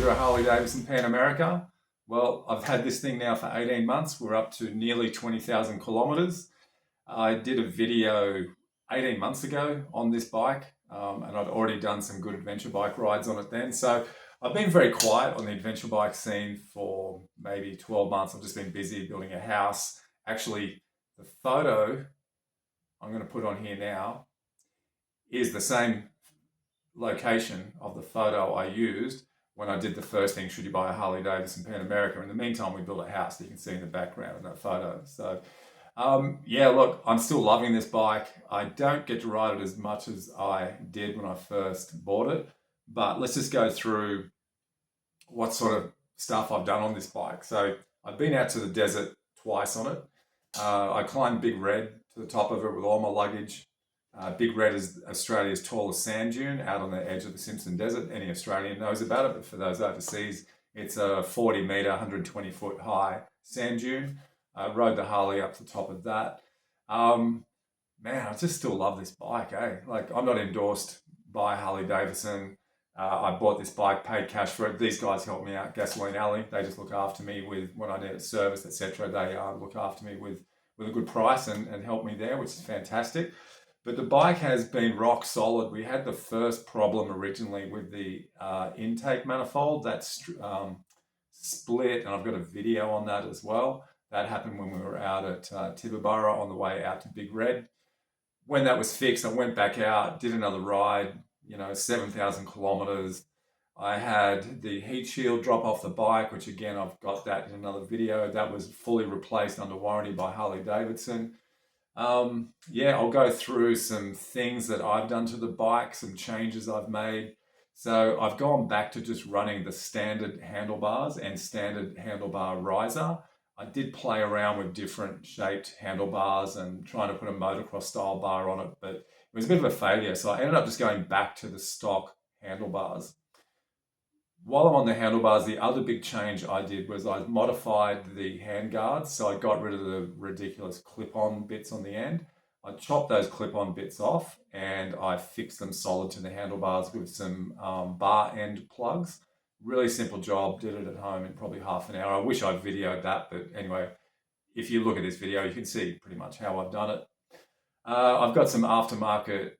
to a Harley Davidson Pan America. Well, I've had this thing now for 18 months. We're up to nearly 20,000 kilometers. I did a video 18 months ago on this bike, and I'd already done some good adventure bike rides on it then. So I've been very quiet on the adventure bike scene for maybe 12 months. I've just been busy building a house. Actually, the photo I'm going to put on here now is the same location of the photo I used when I did the first thing, should you buy a Harley Davidson Pan America? In the meantime, we built a house that you can see in the background in that photo. So, yeah, look, I'm still loving this bike. I don't get to ride it as much as I did when I first bought it, but let's just go through what sort of stuff I've done on this bike. So I've been out to the desert twice on it. I climbed Big Red to the top of it with all my luggage. Big Red is Australia's tallest sand dune out on the edge of the Simpson Desert. Any Australian knows about it, but for those overseas, it's a 40 metre, 120 foot high sand dune. Rode the Harley up to the top of that. Man, I just still love this bike, eh? Like, I'm not endorsed by Harley Davidson. I bought this bike, paid cash for it. These guys helped me out, Gasoline Alley. They just look after me with when I need a service, etc. They look after me with a good price and help me there, which is fantastic. But the bike has been rock solid. We had the first problem originally with the intake manifold that split, and I've got a video on that as well. That happened when we were out at Tibooburra on the way out to Big Red. When that was fixed, I went back out, did another ride, 7,000 kilometers. I had the heat shield drop off the bike, which again, I've got that in another video. That was fully replaced under warranty by Harley Davidson. Yeah, I'll go through some things that I've done to the bike, some changes I've made. So I've gone back to just running the standard handlebars and standard handlebar riser. I did play around with different shaped handlebars and trying to put a motocross style bar on it, but it was a bit of a failure. So I ended up just going back to the stock handlebars. While I'm on the handlebars, the other big change I did was I modified the handguards. So I got rid of the ridiculous clip-on bits on the end. I chopped those clip-on bits off and I fixed them solid to the handlebars with some bar end plugs. Really simple job, did it at home in probably half an hour. I wish I'd videoed that, but anyway, if you look at this video, you can see pretty much how I've done it. I've got some aftermarket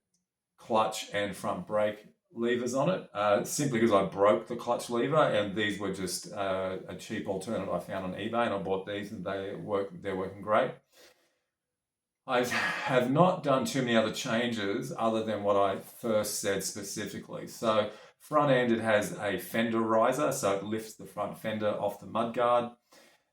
clutch and front brake levers on it, simply because I broke the clutch lever, and these were just a cheap alternative I found on eBay, and I bought these, and they're working great. I have not done too many other changes other than what I first said specifically. So front end, it has a fender riser, so it lifts the front fender off the mudguard.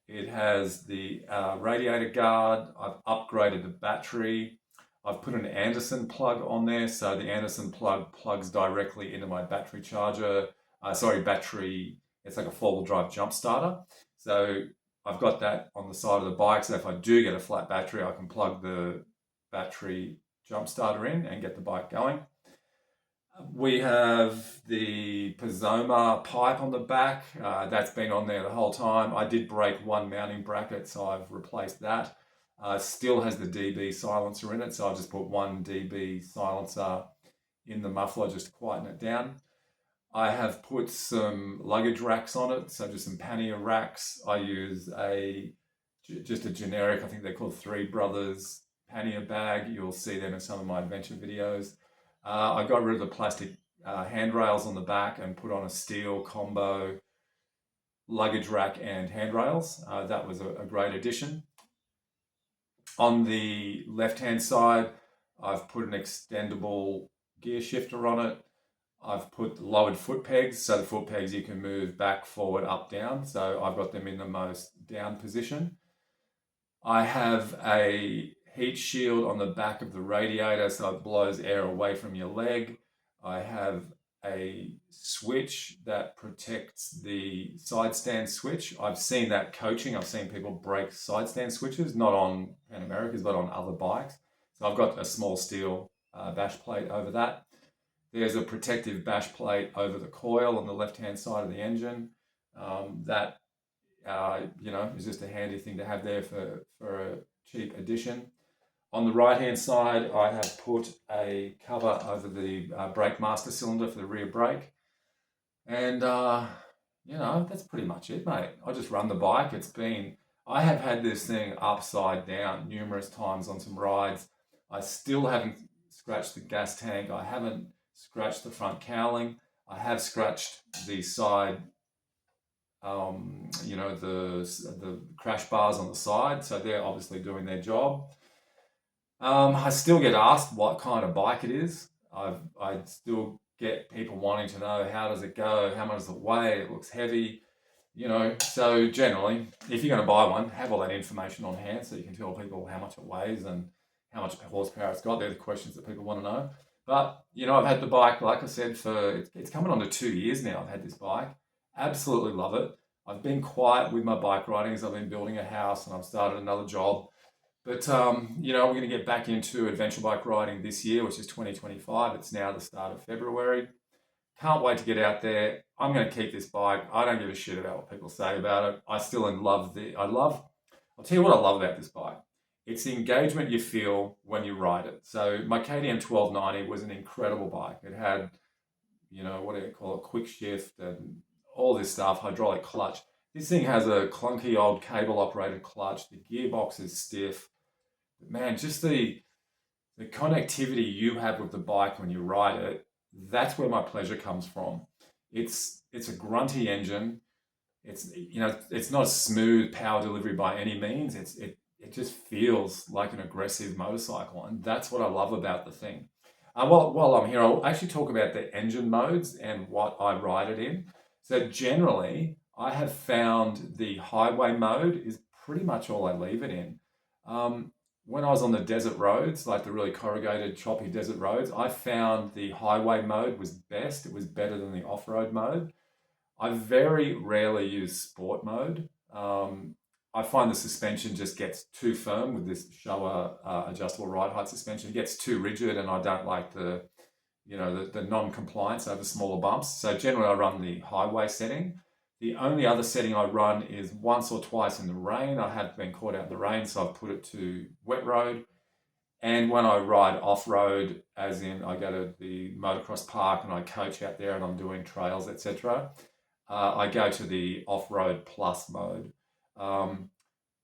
It has the radiator guard. I've upgraded the battery. I've put an Anderson plug on there, so the Anderson plug plugs directly into my battery charger. Battery, it's like a four-wheel drive jump starter. So I've got that on the side of the bike, so if I do get a flat battery, I can plug the battery jump starter in and get the bike going. We have the Pizoma pipe on the back. That's been on there the whole time. I did break one mounting bracket, so I've replaced that. Still has the dB silencer in it, so I've just put one dB silencer in the muffler just to quieten it down. I have put some luggage racks on it, so just some pannier racks. I use just a generic, I think they're called Three Brothers pannier bag. You'll see them in some of my adventure videos. I got rid of the plastic handrails on the back and put on a steel combo luggage rack and handrails. That was a great addition. On the left-hand side, I've put an extendable gear shifter on it. I've put lowered foot pegs, so the foot pegs you can move back, forward, up, down. So I've got them in the most down position. I have a heat shield on the back of the radiator, so it blows air away from your leg. I have a switch that protects the side stand switch. I've seen that coaching. I've seen people break side stand switches, not on Pan Americas, but on other bikes. So I've got a small steel bash plate over that. There's a protective bash plate over the coil on the left-hand side of the engine. That is just a handy thing to have there for a cheap addition. On the right-hand side, I have put a cover over the brake master cylinder for the rear brake. And that's pretty much it, mate. I just run the bike. I have had this thing upside down numerous times on some rides. I still haven't scratched the gas tank. I haven't scratched the front cowling. I have scratched the side, the crash bars on the side. So they're obviously doing their job. I still get asked what kind of bike it is. I still get people wanting to know how does it go, how much does it weigh, it looks heavy, So generally, if you're going to buy one, have all that information on hand so you can tell people how much it weighs and how much horsepower it's got. They're the questions that people want to know. But I've had the bike, like I said, it's coming on to 2 years now. I've had this bike, absolutely love it. I've been quiet with my bike riding as I've been building a house and I've started another job. But we're going to get back into adventure bike riding this year, which is 2025. It's now the start of February. Can't wait to get out there. I'm going to keep this bike. I don't give a shit about what people say about it. I'll tell you what I love about this bike. It's the engagement you feel when you ride it. So my KTM 1290 was an incredible bike. It had, what do you call it, quick shift and all this stuff, hydraulic clutch. This thing has a clunky old cable operated clutch. The gearbox is stiff. But man, just the connectivity you have with the bike when you ride it, that's where my pleasure comes from. It's a grunty engine. It's not a smooth power delivery by any means. It just feels like an aggressive motorcycle, and that's what I love about the thing. While I'm here, I'll actually talk about the engine modes and what I ride it in. So generally, I have found the highway mode is pretty much all I leave it in. When I was on the desert roads, like the really corrugated, choppy desert roads, I found the highway mode was best. It was better than the off-road mode. I very rarely use sport mode. I find the suspension just gets too firm with this Showa adjustable ride height suspension. It gets too rigid, and I don't like the non-compliance over smaller bumps. So generally, I run the highway setting. The only other setting I run is once or twice in the rain. I have been caught out in the rain, so I've put it to wet road. And when I ride off-road, as in I go to the motocross park and I coach out there and I'm doing trails, etc., I go to the off-road plus mode.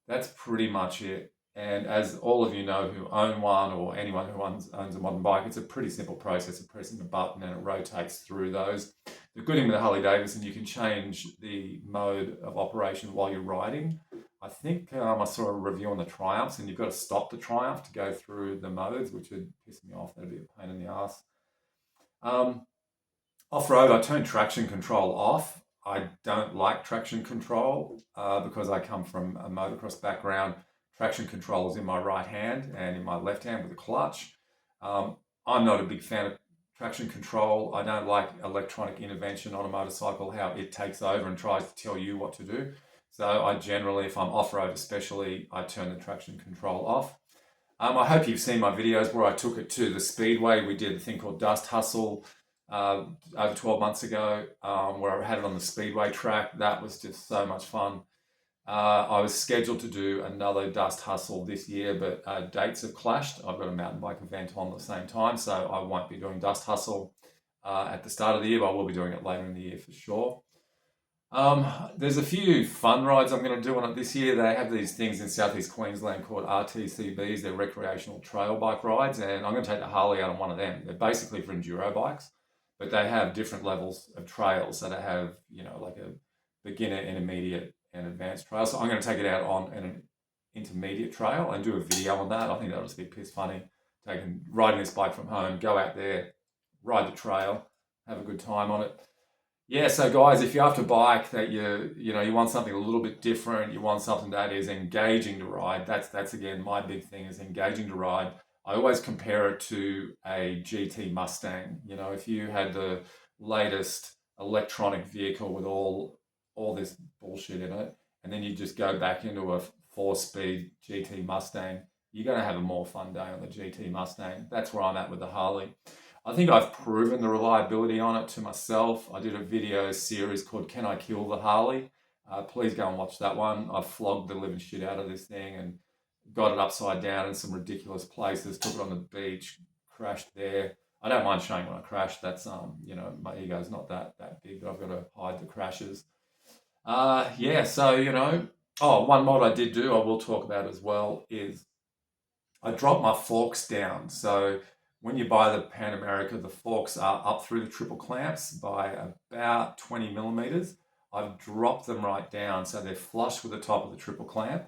That's pretty much it. And as all of you know who own one or anyone who owns a modern bike, it's a pretty simple process of pressing a button and it rotates through those. The good thing with the Harley Davidson, you can change the mode of operation while you're riding. I think I saw a review on the Triumphs and you've got to stop the Triumph to go through the modes, which would piss me off. That'd be a pain in the ass. Off-road, I turn traction control off. I don't like traction control because I come from a motocross background. Traction control is in my right hand and in my left hand with the clutch. I'm not a big fan of traction control. I don't like electronic intervention on a motorcycle, how it takes over and tries to tell you what to do. So I generally, if I'm off-road especially, I turn the traction control off. I hope you've seen my videos where I took it to the Speedway. We did a thing called Dust Hustle over 12 months ago, where I had it on the Speedway track. That was just so much fun. I was scheduled to do another Dust Hustle this year, but dates have clashed. I've got a mountain bike event on at the same time, so I won't be doing Dust Hustle at the start of the year, but I will be doing it later in the year for sure. There's a few fun rides I'm going to do on it this year. They have these things in Southeast Queensland called RTCBs. They're recreational trail bike rides, and I'm going to take the Harley out on one of them. They're basically for enduro bikes, but they have different levels of trails. So they have, like a beginner, intermediate, and advanced trail. So I'm going to take it out on an intermediate trail and do a video on that. I think that'll just be piss funny. Riding this bike from home, go out there, ride the trail, have a good time on it. Yeah, so guys, if you're after a bike that you want something a little bit different, you want something that is engaging to ride, that's again my big thing is engaging to ride. I always compare it to a GT Mustang. If you had the latest electronic vehicle with all this bullshit in it, and then you just go back into a 4-speed GT Mustang, you're going to have a more fun day on the GT Mustang. That's where I'm at with the Harley. I think I've proven the reliability on it to myself. I did a video series called Can I Kill the Harley? Please go and watch that one. I flogged the living shit out of this thing and got it upside down in some ridiculous places, took it on the beach, crashed there. I don't mind showing when I crash. That's, my ego's not that big, but I've got to hide the crashes. Yeah, so, one mod I did do, I will talk about as well, is I dropped my forks down. So when you buy the Pan America, the forks are up through the triple clamps by about 20 millimeters. I've dropped them right down so they're flush with the top of the triple clamp.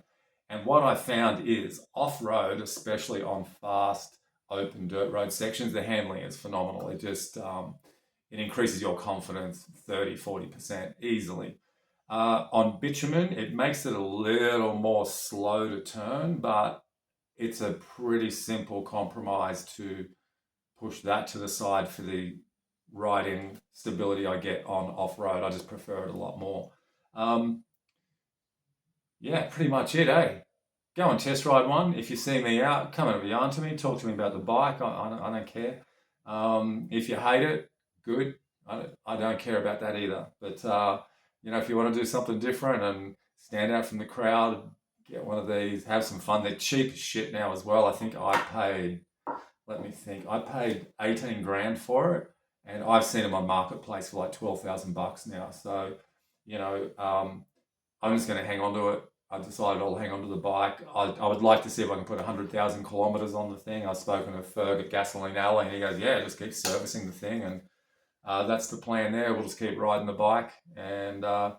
And what I found is off-road, especially on fast, open dirt road sections, the handling is phenomenal. It increases your confidence 30-40% easily. On bitumen, it makes it a little more slow to turn, but it's a pretty simple compromise to push that to the side for the riding stability I get on off road. I just prefer it a lot more. Um, yeah, pretty much it, eh? Go and test ride one. If you see me out, come over yarn to me, talk to me about the bike. I don't care. If you hate it, good. I don't care about that either. But, if you want to do something different and stand out from the crowd, get one of these, have some fun. They're cheap as shit now as well. I think let me think, I paid 18 grand for it. And I've seen them on Marketplace for like 12,000 bucks now. So, you know, um, I'm just going to hang on to it. I decided I'll hang on to the bike. I would like to see if I can put 100,000 kilometers on the thing. I've spoken to Ferg at Gasoline Alley, and he goes, "Yeah, just keep servicing the thing." And that's the plan there. We'll just keep riding the bike. And I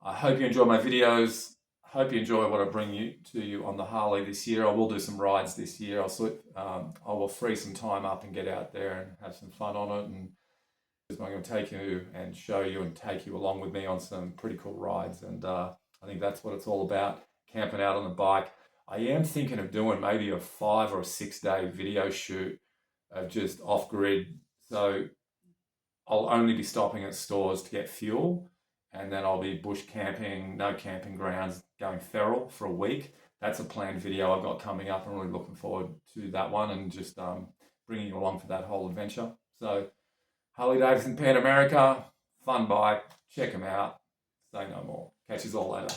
hope you enjoy my videos. Hope you enjoy what I bring you on the Harley this year. I will do some rides this year. I will free some time up and get out there and have some fun on it. And I'm going to take you and show you and take you along with me on some pretty cool rides. And I think that's what it's all about, camping out on the bike. I am thinking of doing maybe a 5 or 6 day video shoot of just off grid. So I'll only be stopping at stores to get fuel, and then I'll be bush camping, no camping grounds, going feral for a week. That's a planned video I've got coming up. I'm really looking forward to that one and just bringing you along for that whole adventure. So Harley Davidson Pan America, fun bike. Check them out. Say no more. Catch you all later.